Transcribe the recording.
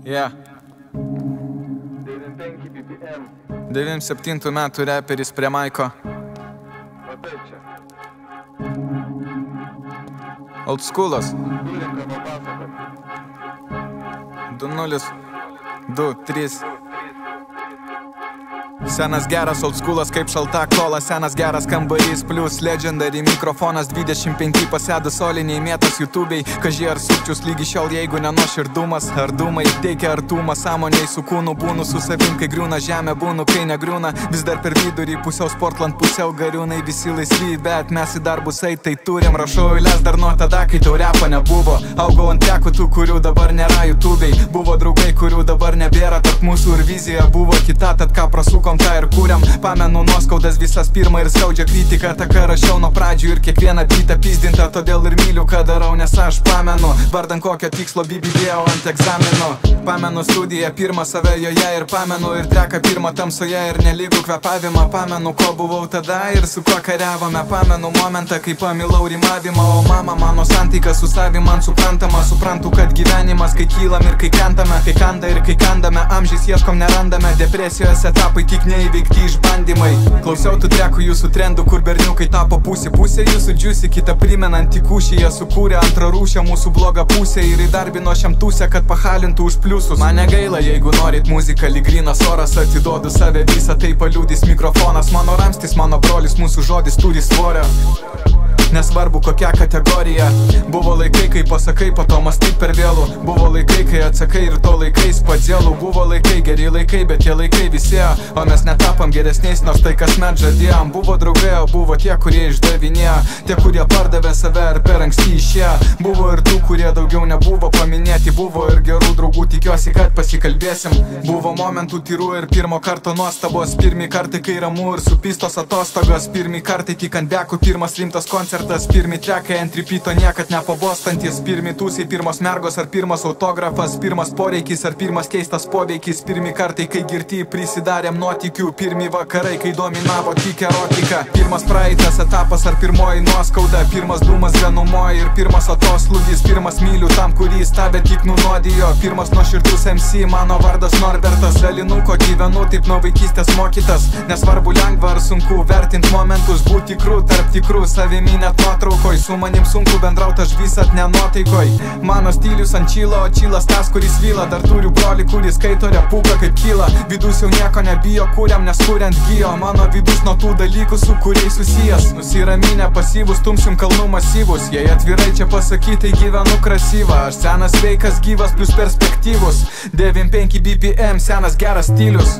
Yeah. 97 metų reperis prie maiko. Old schoolas. 2-0, 2-3. Senas geras old schoolas kaip šalta kola, senas geras kambarys plus legendary mikrofonas 25 pasėdu soliniai mėtas YouTube'ai, kažį ar sukčius lygi šiol jeigu nenoširdumas, ar dūmai teikia artumą, sąmoniai su kūnu būnu su savim, kai griūna žemė būnu, kai negriūna, vis dar per vidurį pusiau Sportland, pusiau gariūnai, visi laisvi, bet mes į darbus eit tai turim, rašau eiles dar nuo tada, kai tau repo nebuvo, augau ant tekų tų, kurių dabar nėra YouTube'ai, buvo draugai, kurių dabar nebėra, tarp mūsų ir vizija buvo kita, tad ką prasukom ką ir kūriam, pamenu nuoskaudas visas pirmą ir skaudžią kritiką, tą ką rašiau nuo pradžių ir kiekvieną bitą pizdintą, todėl ir myliu, ką darau, nes aš pamenu, vardan kokio tikslo bibidėjau ant egzaminų, pamenu studiją pirmą save joje ir pamenu ir treką pirmą tamsoje ir nelygų kvepavimą, pamenu, ko buvau tada ir su kuo kariavome, pamenu momentą, kai pamilau rimavimą, o mama mano santykas su savim man suprantama, suprantu, kad gyvenimas, kai kylam ir kai krentame, kai kanda ir kai kandame, amžiais ieškom nerandame, depresijos etapai tik neįveikti išbandymai. Klausiau tų trekų jūsų trendų, kur berniukai tapo pusė jūsų džiusi, kitą primenantį kūšį, jie sukūrė antrą rūšę mūsų blogą pusę ir įdarbino šiam tūsę, kad pahalintų už pliusus. Man negaila, jeigu norit muziką, lyg grynas oras, atiduodu save visą, tai paliudys mikrofonas, mano ramstis, mano brolis, mūsų žodis turi svorio. Nesvarbu kokia kategorija. Buvo laikai, kai pasakai, po to mąstyk per vėlų. Buvo laikai, kai atsakai ir to laikais padėlų. Buvo laikai, geri laikai, bet tie laikai visėjo, o mes netapam geresniais, nors tai kasmet žadėjom. Buvo draugai, o buvo tie, kurie išdavinėjo, tie, kurie pardavė save ir per anksti išėjo. Buvo ir tų, kurie daugiau nebuvo paminėti. Buvo ir gerų draugų, tikiuosi, kad pasikalbėsim. Buvo momentų tyrų ir pirmo karto nuostabos. Pirmi kartai, kai ramu ir supistos atostogos. Pirmi kartai tik ant bekų, pirmas rimtas koncertas. Pirmi trekai ant repeato niekad nepabostantis. Pirmi tūsiai, pirmos mergos ar pirmas autografas. Pirmas poreikis ar pirmas keistas poveikis. Pirmi kartai, kai girti prisidarėm nuotykių. Pirmi vakarai, kai dominavo tik erotika. Pirmas praeitas etapas ar pirmoji nuoskauda. Pirmas dūmas vienumoji ir pirmas atoslūgis. Pirmas myliu tam, kurį stabė tik nunodijo. Pirmas nuoširdus MC, mano vardas Norbertas. Velinuko gyvenu taip nuo vaikystės mokytas. Nesvarbu lengva ar sunku vertint momentus. Būt tikrų tarp tikrų, savimi net nuotraukoj. Su manim sunku bendraut, aš visat nenuotaikoj. Mano stilius ant čilo, o čilas tas, kuris vyla. Dar turiu brolį, kuris skaito repuką kaip kyla. Vidus jau nieko nebijo, kuriam nes kuriant gyjo. Mano vidus nuo tų dalykų, su kuriais susijęs. Nusiraminę pasyvus, tumsim kalnų masyvus. Jei atvirai čia pasakyti, gyvenu krasyvą. Aš senas veikas, gyvas plus perspektyvus. 95 BPM, senas geras stilius.